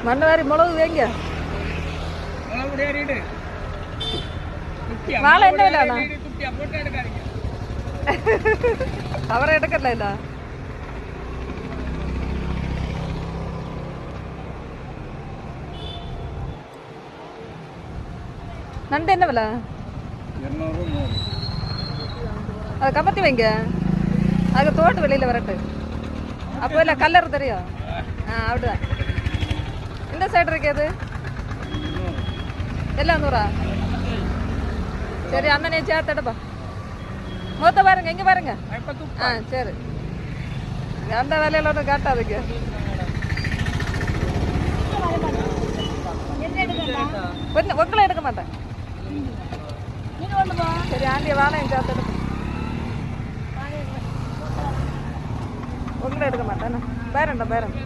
மண்ணு வாரி மிளகு வைங்க. வாழை என்ன விலைண்ணா? அவரை எடுக்கல இல்ல. நண்டு என்ன விலை? அது கப்பத்தி வைங்க. அதுக்கு தோட்டு வெளியில் வரட்டு. அப்போ இல்லை கல்லர் தெரியும். அப்படிதான். இந்த சைடு இருக்கு அது எல்லாம் 100. சரி அண்ணனே சேர்த்தடுப்பா. மூத்த பாருங்க இங்கே பாருங்க. சரி அந்த வேலையில ஒன்றும் காட்டாதுங்க. கொஞ்சம் உங்களை எடுக்க மாட்டேன். சரி ஆண்டிய வாழையும் சேர்த்தெடுப்பேன். உங்களை எடுக்க மாட்டேன். பேரண்டா பேரன்